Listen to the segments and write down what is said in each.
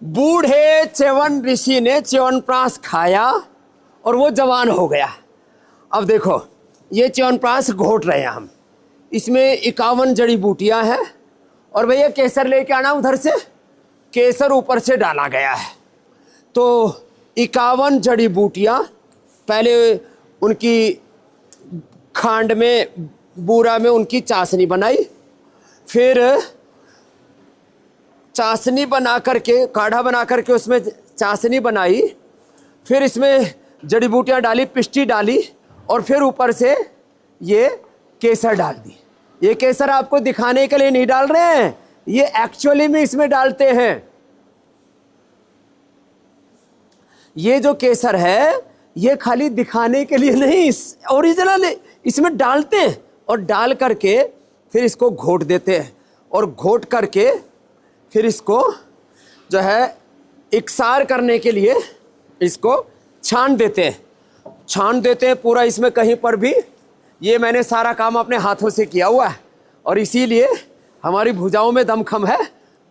बूढ़े च्यवन ऋषि ने च्यवनप्राश खाया और वो जवान हो गया। अब देखो ये च्यवनप्राश घोट रहे हैं हम, इसमें 51 जड़ी बूटियां हैं और भैया केसर लेके आना उधर से, केसर ऊपर से डाला गया है। तो 51 जड़ी बूटियां पहले उनकी खांड में, बूरा में उनकी चाशनी बनाई, फिर चाशनी बना करके, काढ़ा बना करके उसमें चाशनी बनाई, फिर इसमें जड़ी बूटियां डाली, पिष्टी डाली और फिर ऊपर से ये केसर डाल दी। ये केसर आपको दिखाने के लिए नहीं डाल रहे हैं, ये एक्चुअली में इसमें डालते हैं। ये जो केसर है ये खाली दिखाने के लिए नहीं, ओरिजिनल इसमें डालते हैं और डाल करके फिर इसको घोट देते हैं और घोट करके फिर इसको जो है इकसार करने के लिए इसको छान देते हैं पूरा। इसमें कहीं पर भी, ये मैंने सारा काम अपने हाथों से किया हुआ है और इसीलिए हमारी भुजाओं में दमखम है।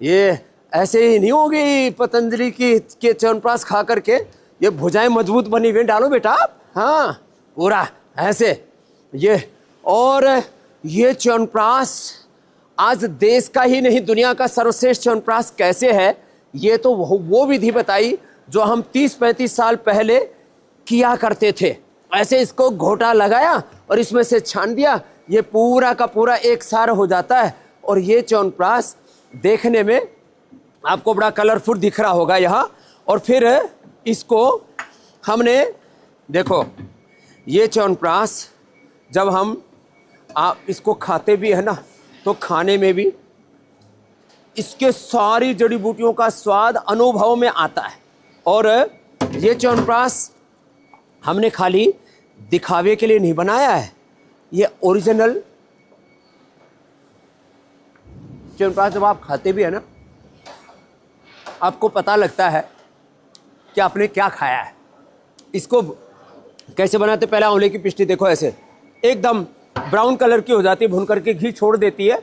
ये ऐसे ही नहीं होगी पतंजलि की के च्यवनप्राश खा करके ये भुजाएं मजबूत बनी हुई। डालो बेटा आप, हाँ पूरा ऐसे ये। और ये च्यवनप्राश आज देश का ही नहीं दुनिया का सर्वश्रेष्ठ च्यवनप्राश कैसे है, ये तो वो विधि बताई जो हम 30-35 साल पहले किया करते थे। ऐसे इसको घोटा लगाया और इसमें से छान दिया, ये पूरा का पूरा एक सार हो जाता है। और ये च्यवनप्राश देखने में आपको बड़ा कलरफुल दिख रहा होगा यहाँ। और फिर इसको हमने देखो, ये च्यवनप्राश जब हम आप इसको खाते भी है ना, तो खाने में भी इसके सारी जड़ी बूटियों का स्वाद अनुभव में आता है। और ये च्यवनप्राश हमने खाली दिखावे के लिए नहीं बनाया है, ये ओरिजिनल च्यवनप्राश जब आप खाते भी है ना, आपको पता लगता है कि आपने क्या खाया है। इसको कैसे बनाते, पहले आंवले की पिष्टी देखो ऐसे एकदम ब्राउन कलर की हो जाती है, भून करके घी छोड़ देती है।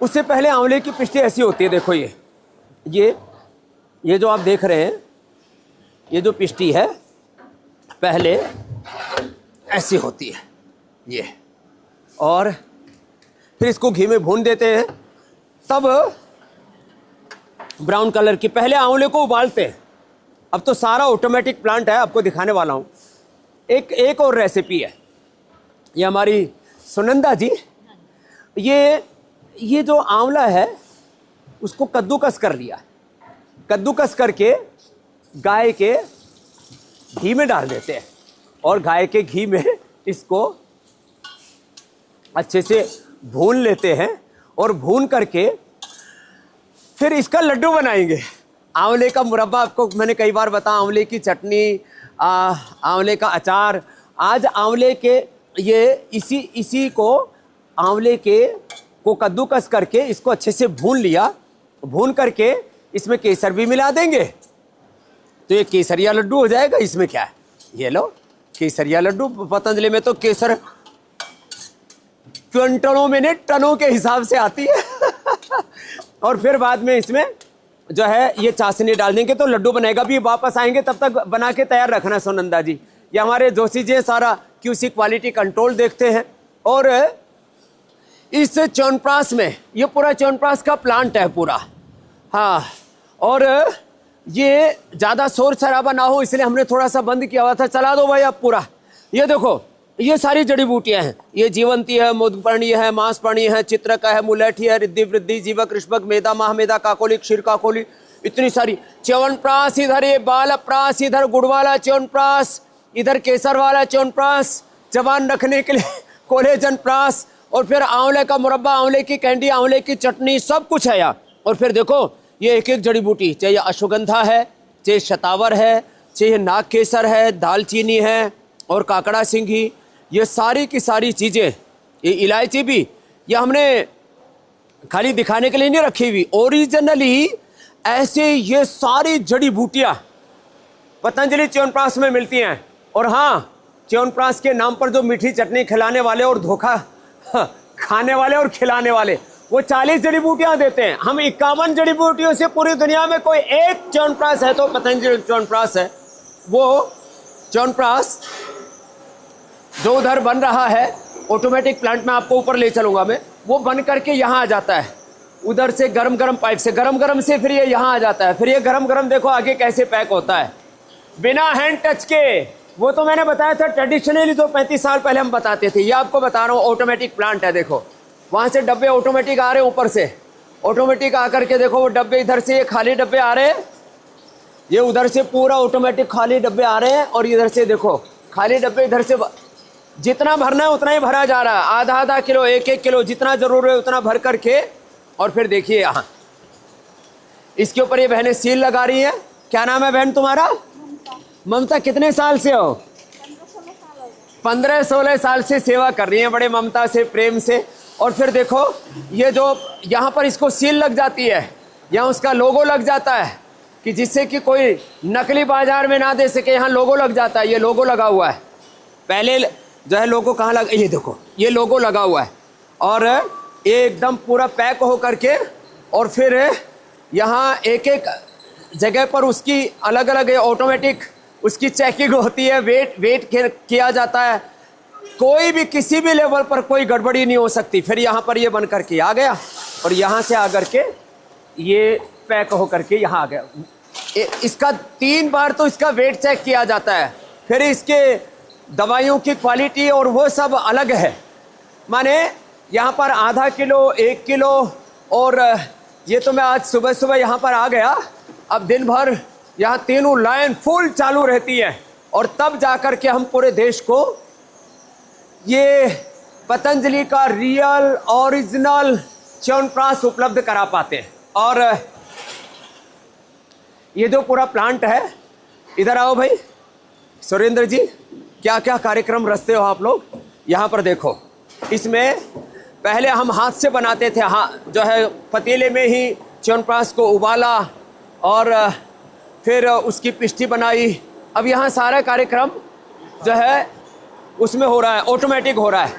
उससे पहले आंवले की पिष्टी ऐसी होती है, देखो ये जो आप देख रहे हैं, ये जो पिष्टी है पहले ऐसी होती है ये, और फिर इसको घी में भून देते हैं, तब ब्राउन कलर की। पहले आंवले को उबालते हैं, अब तो सारा ऑटोमेटिक प्लांट है, आपको दिखाने वाला हूँ। एक और रेसिपी है, ये हमारी सुनंदा जी, ये जो आंवला है उसको कद्दूकस कर लिया, कद्दूकस करके गाय के घी में डाल देते हैं और गाय के घी में इसको अच्छे से भून लेते हैं और भून करके फिर इसका लड्डू बनाएंगे। आंवले का मुरब्बा, आपको मैंने कई बार बताया, आंवले की चटनी, आंवले का अचार। आज आंवले के ये इसी को आंवले को कद्दूकस करके इसको अच्छे से भून लिया, भून करके इसमें केसर भी मिला देंगे तो ये केसरिया लड्डू हो जाएगा। इसमें क्या है, ये लो केसरिया लड्डू। पतंजलि में तो केसर क्विंटलों में नहीं, टनों के हिसाब से आती है और फिर बाद में इसमें जो है ये चाशनी डाल देंगे तो लड्डू बनेगा। भी वापस आएंगे तब तक बना के तैयार रखना सुनंदा जी। ये हमारे जोशी जी सारा QC क्वालिटी कंट्रोल देखते हैं। और इस च्यवनप्राश में, ये पूरा च्यवनप्राश का प्लांट है पूरा, हाँ। और ये ज़्यादा शोर शराबा ना हो इसलिए हमने थोड़ा सा बंद किया हुआ था। चला दो भाई अब पूरा। ये देखो ये सारी जड़ी बूटियां हैं, ये जीवंती है, मुदपर्णी है, मांसपर्णी है, चित्रका है, मुलैठी है, रिद्धि वृद्धि, जीवक ऋषभक, मेधा महामेधा, काकोली, क्षीर काकोली, इतनी सारी। च्यवनप्राश इधर, ये बालप्राश इधर, गुड़ वाला च्यवनप्राश इधर, केसर वाला च्यवनप्राश, जवान रखने के लिए कोलेजन प्राश, और फिर आंवले का मुरब्बा, आंवले की कैंडी, आंवले की चटनी, सब कुछ है यार। और फिर देखो ये एक एक जड़ी बूटी, चाहे ये अश्वगंधा है, चाहे शतावर है, चाहे नाग केसर है, दालचीनी है और काकड़ा सिंघी, ये सारी की सारी चीज़ें, ये इलायची भी, ये हमने खाली दिखाने के लिए नहीं रखी हुई, ओरिजिनली ऐसे ये सारी जड़ी बूटियाँ पतंजलि च्यवनप्राश में मिलती हैं। और हाँ, च्यवनप्राश के नाम पर जो मीठी चटनी खिलाने वाले और धोखा खाने वाले और खिलाने वाले, वो 40 जड़ी बूटियां देते हैं। हम 51 जड़ी बूटियों से पूरी दुनिया में कोई एक च्यवनप्राश है तो पतंजलि च्यवनप्राश है। वो च्यवनप्राश जो उधर बन रहा है ऑटोमेटिक प्लांट में, आपको ऊपर ले चलूंगा मैं, वो बन करके यहाँ आ जाता है उधर से गरम गरम पाइप से, गरम गरम से फिर ये यहाँ आ जाता है। फिर ये गरम गरम देखो आगे कैसे पैक होता है बिना हैंड टच के। वो तो मैंने बताया था ट्रेडिशनली जो 35 साल पहले हम बताते थे, ये आपको बता रहा हूँ ऑटोमेटिक प्लांट है। देखो वहाँ से डब्बे ऑटोमेटिक आ रहे हैं, ऊपर से ऑटोमेटिक आकर के देखो वो डब्बे इधर से ये खाली डब्बे आ रहे हैं, ये उधर से पूरा ऑटोमेटिक खाली डब्बे आ रहे हैं, और इधर से देखो खाली डब्बे इधर से जितना भरना है उतना ही भरा जा रहा है, आधा आधा किलो 1-1 किलो जितना जरूर है उतना भर करके। और फिर देखिए यहाँ इसके ऊपर ये बहनें सील लगा रही हैं। क्या नाम है बहन तुम्हारा? ममता। कितने साल से हो? 15-16 साल से सेवा कर रही हैं, बड़े ममता से प्रेम से। और फिर देखो ये जो यहाँ पर इसको सील लग जाती है, यहाँ उसका लोगो लग जाता है कि जिससे कि कोई नकली बाजार में ना दे सके, यहाँ लोगो लग जाता है। ये लोगो लगा हुआ है, पहले जो है लोगो कहाँ लगा, ये देखो ये लोगो लगा हुआ है, और ये एकदम पूरा पैक हो करके। और फिर यहाँ एक एक जगह पर उसकी अलग अलग ऑटोमेटिक उसकी चेकिंग होती है, वेट किया जाता है, कोई भी किसी भी लेवल पर कोई गड़बड़ी नहीं हो सकती। फिर यहाँ पर ये बन करके आ गया, और यहाँ से आकर के ये पैक हो करके यहाँ आ गया। इसका 3 बार तो इसका वेट चेक किया जाता है, फिर इसके दवाइयों की क्वालिटी और वो सब अलग है। माने यहाँ पर आधा किलो 1 किलो, और ये तो मैं आज सुबह सुबह यहाँ पर आ गया, अब दिन भर यहाँ तीनों लाइन फुल चालू रहती है, और तब जाकर के हम पूरे देश को ये पतंजलि का रियल ओरिजिनल च्यवनप्राश उपलब्ध करा पाते हैं। और ये जो पूरा प्लांट है, इधर आओ भाई सुरेंद्र जी, क्या क्या कार्यक्रम रचते हो आप लोग। यहाँ पर देखो, इसमें पहले हम हाथ से बनाते थे, हाँ जो है पतीले में ही च्यवनप्राश को उबाला और फिर उसकी पिष्टी बनाई। अब यहाँ सारा कार्यक्रम जो है उसमें हो रहा है, ऑटोमेटिक हो रहा है।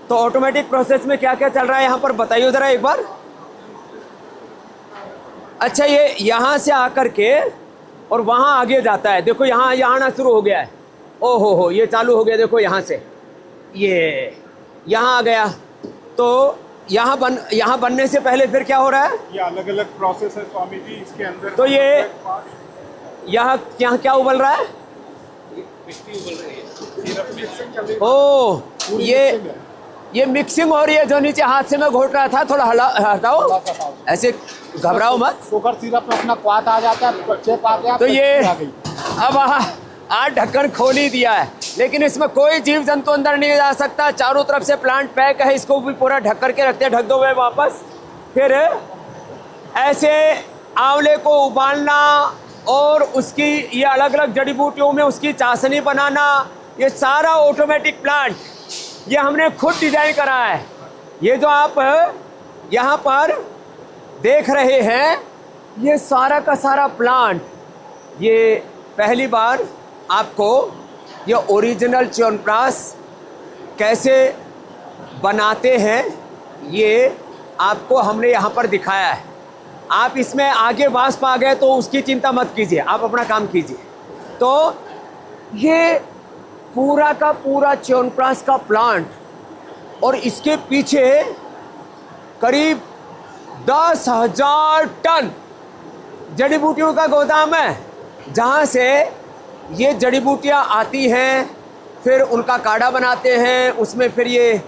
तो ऑटोमेटिक प्रोसेस में क्या क्या चल रहा है यहाँ पर बताइए ज़रा एक बार। अच्छा, ये यहाँ से आकर के और वहाँ आगे जाता है, देखो यहाँ आना शुरू हो गया है। ओ हो, ये चालू हो गया, देखो यहाँ से ये यहाँ आ गया। तो यहाँ बनने से पहले फिर क्या हो रहा है? ये अलग अलग प्रोसेस है स्वामी जी इसके अंदर। तो ये यहाँ क्या उबल रहा है? ओ, ये मिक्सिंग हो रही है। जो नीचे हाथ से मैं घोट रहा था, थोड़ा हटाओ, ऐसे घबराओ मत। शुगर सिरप में अपना स्वाद आ जाता है, चेप आ गया। तो ये अब आज ढक्कन खोल ही दिया है, लेकिन इसमें कोई जीव जंतु अंदर नहीं जा सकता। चारों तरफ से प्लांट पैक है, इसको भी पूरा ढक करके रखते हैं, ढक दो वापस। फिर ऐसे आंवले को उबालना और उसकी ये अलग अलग जड़ी बूटियों में उसकी चाशनी बनाना, ये सारा ऑटोमेटिक प्लांट ये हमने खुद डिजाइन करा है। ये जो आप यहाँ पर देख रहे हैं, ये सारा का सारा प्लांट, ये पहली बार आपको ये ओरिजिनल च्यवनप्राश कैसे बनाते हैं ये आपको हमने यहाँ पर दिखाया है। आप इसमें आगे वास्प आ गए तो उसकी चिंता मत कीजिए, आप अपना काम कीजिए। तो ये पूरा का पूरा च्यवनप्राश का प्लांट, और इसके पीछे करीब 10,000 टन जड़ी बूटियों का गोदाम है, जहाँ से ये जड़ी बूटियाँ आती हैं, फिर उनका काढ़ा बनाते हैं, उसमें फिर ये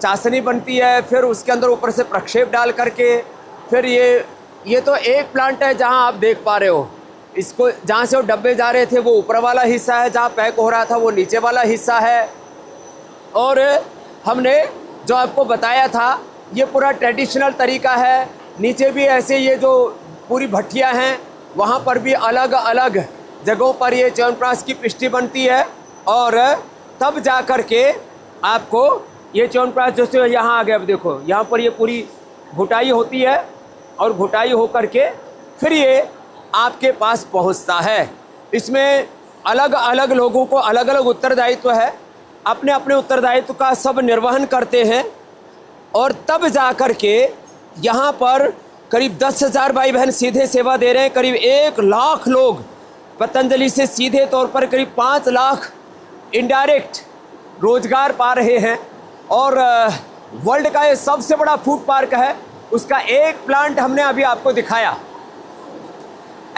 चाशनी बनती है, फिर उसके अंदर ऊपर से प्रक्षेप डाल करके फिर ये तो एक प्लांट है जहाँ आप देख पा रहे हो। इसको जहाँ से वो डब्बे जा रहे थे वो ऊपर वाला हिस्सा है, जहाँ पैक हो रहा था वो नीचे वाला हिस्सा है। और हमने जो आपको बताया था ये पूरा ट्रेडिशनल तरीका है। नीचे भी ऐसे ये जो पूरी भट्टियाँ हैं वहाँ पर भी अलग अलग जगहों पर ये च्यवनप्राश की पिष्टी बनती है, और तब जा कर के आपको ये च्यवनप्राश जैसे यहाँ आ गया, अब देखो यहाँ पर ये पूरी घुटाई होती है, और घुटाई हो कर के फिर ये आपके पास पहुँचता है। इसमें अलग अलग लोगों को अलग अलग उत्तरदायित्व है, अपने अपने उत्तरदायित्व का सब निर्वहन करते हैं, और तब जा कर के यहाँ पर करीब 10,000 भाई बहन सीधे सेवा दे रहे हैं। करीब 1 लाख लोग पतंजलि से सीधे तौर पर, करीब 5 लाख इनडायरेक्ट रोजगार पा रहे हैं। और वर्ल्ड का ये सबसे बड़ा फूड पार्क है, उसका एक प्लांट हमने अभी आपको दिखाया।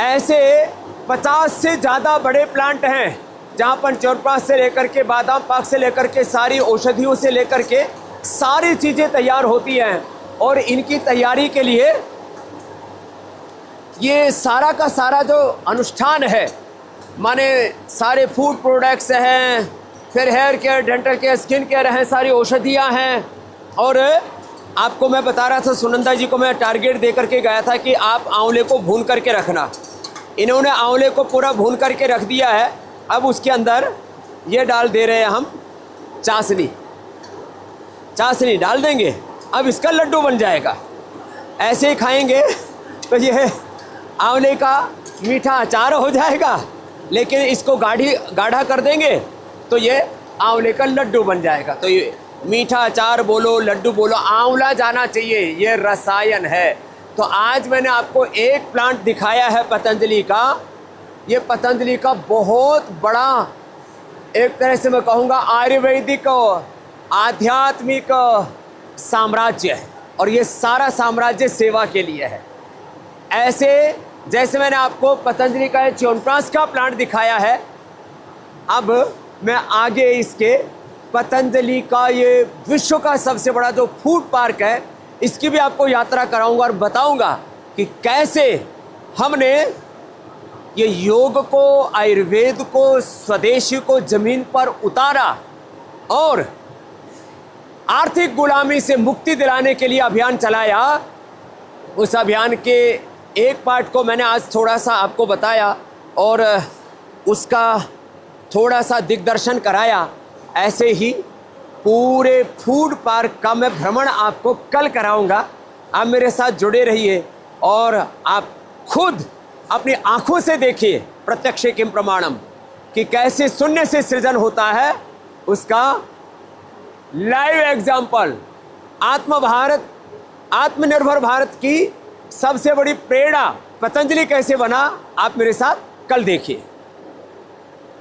ऐसे 50 से ज़्यादा बड़े प्लांट हैं जहाँ पर च्यवनप्राश से लेकर के बादाम पाक से लेकर के सारी औषधियों से लेकर के सारी चीज़ें तैयार होती हैं। और इनकी तैयारी के लिए ये सारा का सारा जो अनुष्ठान है, माने सारे फूड प्रोडक्ट्स हैं, फिर hair care, dental care, skin care हैं, सारी औषधियाँ हैं। और आपको मैं बता रहा था, सुनंदा जी को मैं टारगेट दे करके गया था कि आप आंवले को भून करके रखना। इन्होंने आंवले को पूरा भून करके रख दिया है। अब उसके अंदर ये डाल दे रहे हैं हम चाशनी डाल देंगे। अब इसका लड्डू बन जाएगा। ऐसे ही खाएंगे तो ये आंवले का मीठा अचार हो जाएगा, लेकिन इसको गाढ़ा कर देंगे तो ये आंवले का लड्डू बन जाएगा। तो ये मीठा अचार बोलो, लड्डू बोलो, आंवला जाना चाहिए, ये रसायन है। तो आज मैंने आपको एक प्लांट दिखाया है पतंजलि का। ये पतंजलि का बहुत बड़ा, एक तरह से मैं कहूँगा, आयुर्वेदिक आध्यात्मिक साम्राज्य है। और ये सारा साम्राज्य सेवा के लिए है। ऐसे जैसे मैंने आपको पतंजलि का च्यवनप्राश का प्लांट दिखाया है, अब मैं आगे इसके पतंजलि का ये विश्व का सबसे बड़ा जो फूड पार्क है, इसकी भी आपको यात्रा कराऊंगा और बताऊंगा कि कैसे हमने ये योग को, आयुर्वेद को, स्वदेशी को ज़मीन पर उतारा और आर्थिक गुलामी से मुक्ति दिलाने के लिए अभियान चलाया। उस अभियान के एक पार्ट को मैंने आज थोड़ा सा आपको बताया और उसका थोड़ा सा दिग्दर्शन कराया। ऐसे ही पूरे फूड पार्क का मैं भ्रमण आपको कल कराऊंगा। आप मेरे साथ जुड़े रहिए और आप खुद अपनी आंखों से देखिए, प्रत्यक्ष किम प्रमाणम, कि कैसे शून्य से सृजन होता है, उसका लाइव एग्जाम्पल। आत्मनिर्भर भारत की सबसे बड़ी प्रेरणा पतंजलि कैसे बना, आप मेरे साथ कल देखिए।